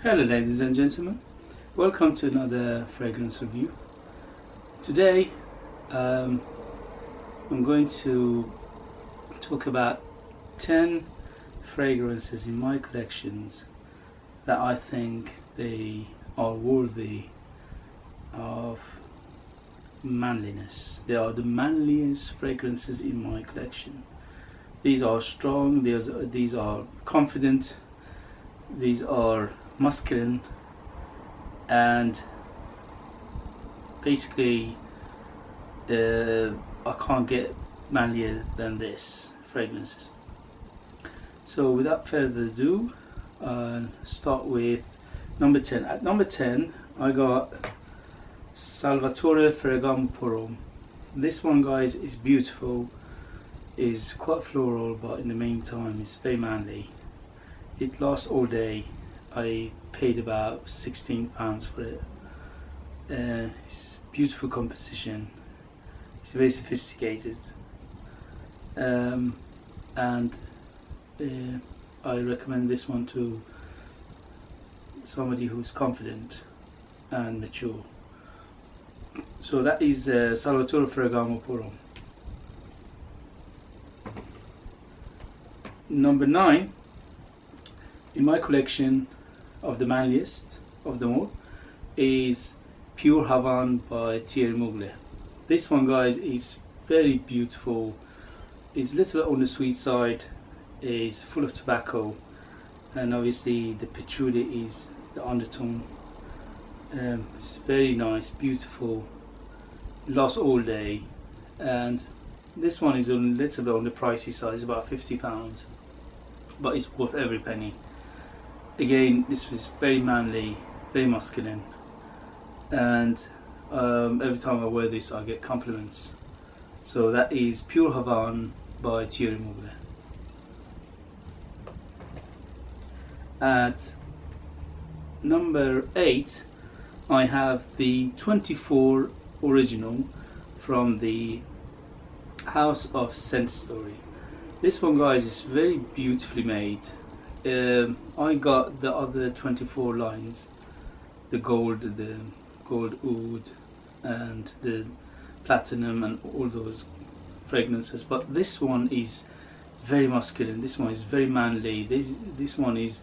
Hello ladies and gentlemen, welcome to another fragrance review. Today I'm going to talk about 10 fragrances in my collections that I think they are worthy of manliness. They are the manliest fragrances in my collection. These are strong, these are confident, these are masculine, and basically I can't get manlier than this fragrances. So without further ado, I'll start with number 10. At number 10 I got Salvatore Ferragamo. This one, guys, is beautiful, is quite floral, but in the meantime it's very manly. It lasts all day. I paid about £16 for it. It's beautiful composition. It's very sophisticated, and I recommend this one to somebody who's confident and mature. So that is Salvatore Ferragamo. Number 9 in my collection of the manliest of them all is Pure Havane by Thierry Mugler. This one, guys, is very beautiful. It's a little bit on the sweet side, is full of tobacco, and obviously the patchouli is the undertone. It's very nice, beautiful, lasts all day, and this one is a little bit on the pricey side. It's about £50, but it's worth every penny. Again, this was very manly, very masculine, and every time I wear this I get compliments. So that is Pure Havane by Thierry Mugler. At number 8 I have the 24 original from the House of Scent Story. This one, guys, is very beautifully made. I got the other 24 lines, the gold oud and the platinum and all those fragrances, but this one is very masculine, this one is very manly, this one is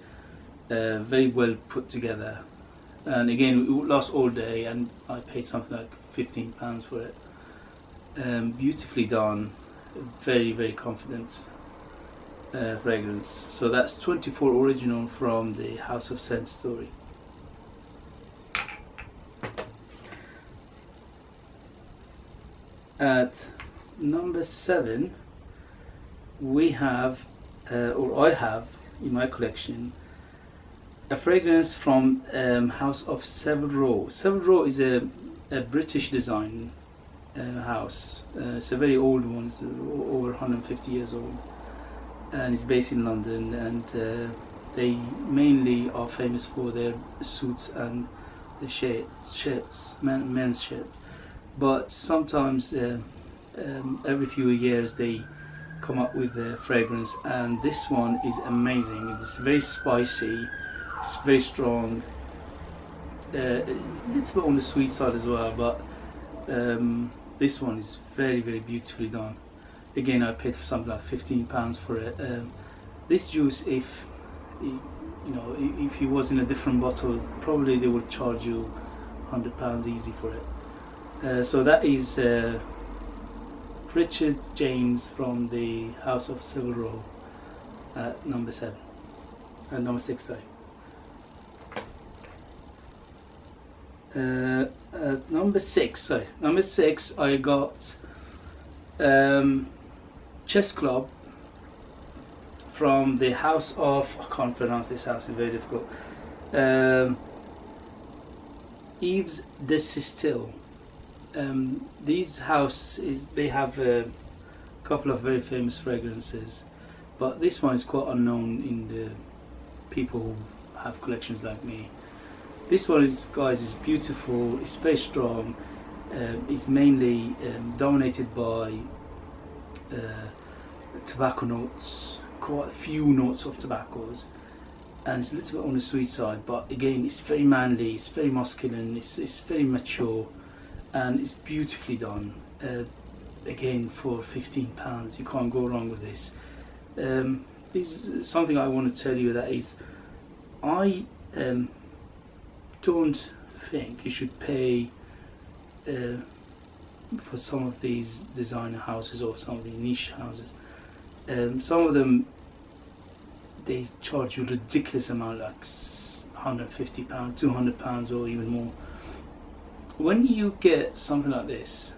very well put together, and again it lasts all day, and I paid something like £15 for it. Beautifully done, very confident fragrance. So that's 24 original from the House of Scent Story. At number 7 we have, or I have in my collection, a fragrance from House of Savile Row. Savile Row is a British design house. It's a very old one, it's over 150 years old, and it's based in London, and they mainly are famous for their suits and the shirts, men's shirts, but sometimes every few years they come up with a fragrance, and this one is amazing. It's very spicy, it's very strong, a little bit on the sweet side as well, but this one is very beautifully done. Again, I paid for something like £15 for it. This juice, if if it was in a different bottle, probably they would charge you £100 easy for it. So that is Richard James from the House of Savile Row at number 7, number 6, sorry. At number 6, I got Chess Club from the House of, I can't pronounce this house, it's very difficult, Yves de Sistil. These houses, they have a couple of very famous fragrances, but this one is quite unknown in the people who have collections like me. This one is, guys, is beautiful, it's very strong, it's mainly dominated by tobacco notes, quite a few notes of tobaccos, and it's a little bit on the sweet side, but again it's very manly, it's very masculine, it's very mature, and it's beautifully done. Again, for £15 you can't go wrong with this. Is something I want to tell you, that is, I don't think you should pay for some of these designer houses or some of these niche houses. Some of them, they charge you ridiculous amount, like £150, £200 or even more. When you get something like this,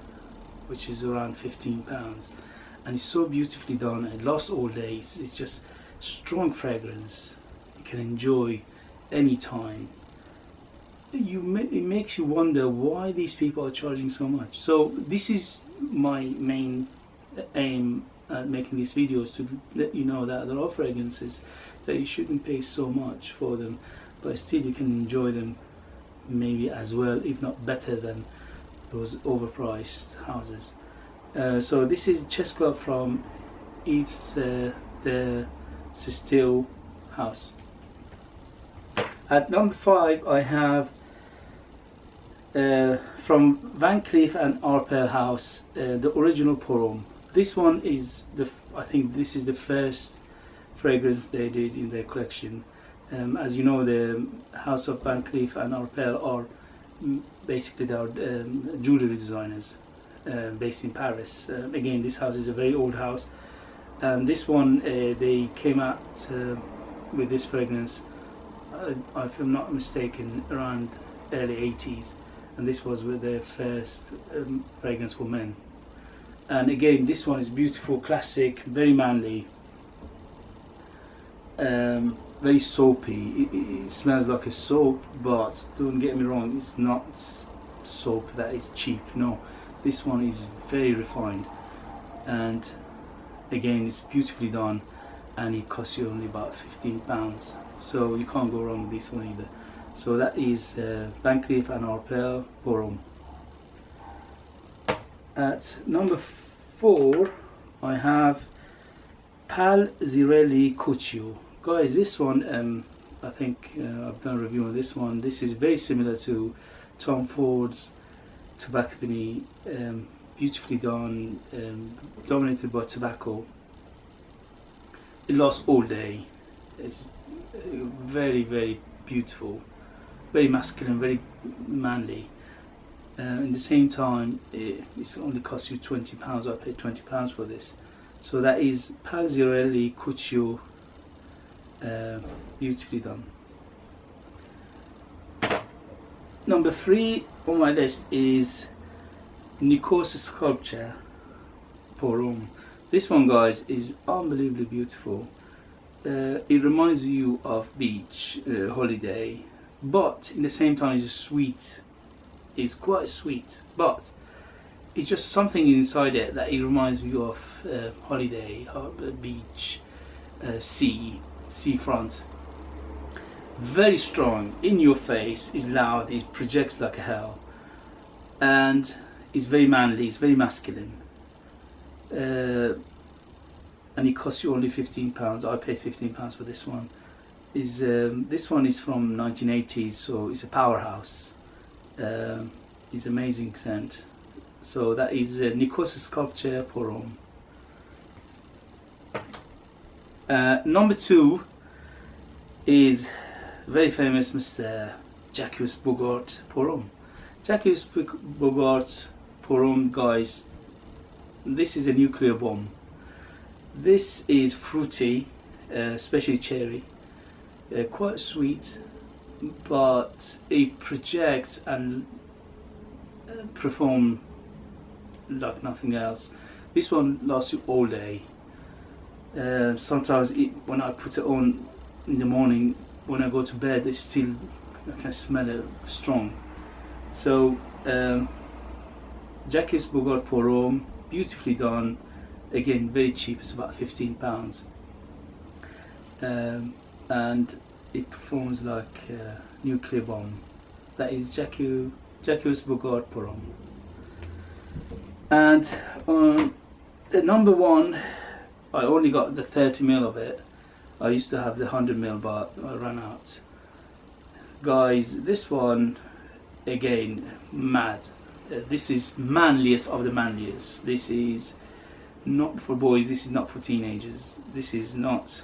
which is around £15, and it's so beautifully done and it lasts all day, it's just strong fragrance you can enjoy anytime. It makes you wonder why these people are charging so much. So this is my main aim at making these videos, to let you know that there are fragrances that you shouldn't pay so much for them, but still you can enjoy them maybe as well, if not better than those overpriced houses. So this is Chest Club from Yves de Castile house. At number 5 I have from Van Cleef and Arpels house, the original Pour. This one is I think this is the first fragrance they did in their collection. As you know, the house of Van Cleef and Arpels are basically they are jewelry designers based in Paris. Again, this house is a very old house, and this one they came out with this fragrance, if I'm not mistaken, around early 80s, and this was with their first fragrance for men. And again, this one is beautiful, classic, very manly, very soapy. It smells like a soap, but don't get me wrong, it's not soap that is cheap. No, this one is very refined, and again it's beautifully done, and it costs you only about £15, so you can't go wrong with this one either. So that is Van Cleef and Arpels Pour. At number 4 I have Paisley Couture. Guys, this one I think I've done a review on this one. This is very similar to Tom Ford's Tobacco Company, beautifully done, dominated by tobacco. It lasts all day. It's very, very beautiful, very masculine, very manly. At the same time, it's only cost you £20. I paid £20 for this. So that is Paisley Couture, beautifully done. Number 3 on my list is Nicole Scherzinger Pour. This one, guys, is unbelievably beautiful. It reminds you of beach, holiday, but in the same time it's sweet. It's quite sweet, but it's just something inside it that it reminds you of holiday, beach, seafront. Very strong, in your face, is loud, it projects like a hell, and it's very manly, it's very masculine, and it costs you only £15. I paid £15 for this one. This one is from 1980s, so it's a powerhouse. It's amazing scent. So that is Nicole Scherzinger Pour. Number 2 is very famous Mr. Jacquees Bogart Pour. Jacquees Bogart Pour, guys, this is a nuclear bomb. This is fruity, especially cherry, quite sweet, but it projects and performs like nothing else. This one lasts you all day. Sometimes when I put it on in the morning, when I go to bed, it's still, I can smell it strong. So Jacquees Bogart Pour, beautifully done. Again, very cheap, it's about £15, and it performs like a nuclear bomb. That is Jacquees Bogart Pour. And on the number 1, I only got the 30ml of it. I used to have the 100ml, but I ran out. Guys, this one again, mad. This is manliest of the manliest. This is not for boys, this is not for teenagers, this is not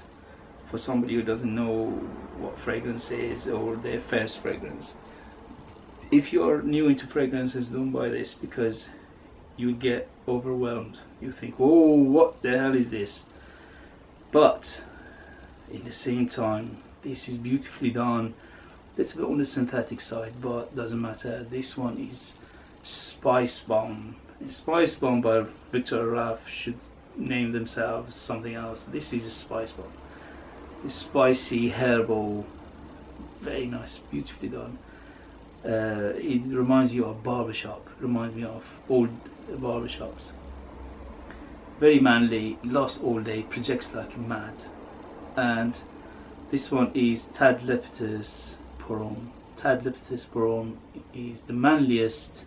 for somebody who doesn't know what fragrance is or their first fragrance. If you're new into fragrances, don't buy this, because you get overwhelmed. You think, oh, what the hell is this? But in the same time, this is beautifully done. It's a bit on the synthetic side, but doesn't matter. This one is Spice Bomb. Spice Bomb by Victor Raff should name themselves something else. This is a Spice Bomb. It's spicy, herbal, very nice, beautifully done. It reminds you of barbershop. It reminds me of old barbershops. Very manly, lasts all day, projects like mad. And this one is Tad Leptis Porom. Tad Leptis Porom is the manliest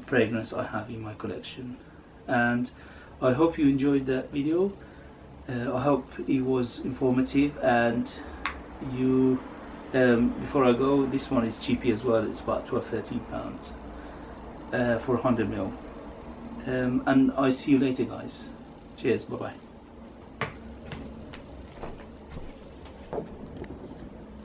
fragrance I have in my collection. And I hope you enjoyed that video. I hope it was informative, and you before I go, this one is cheapy as well. It's about £12–13 for 100ml. And I see you later, guys. Cheers, bye bye.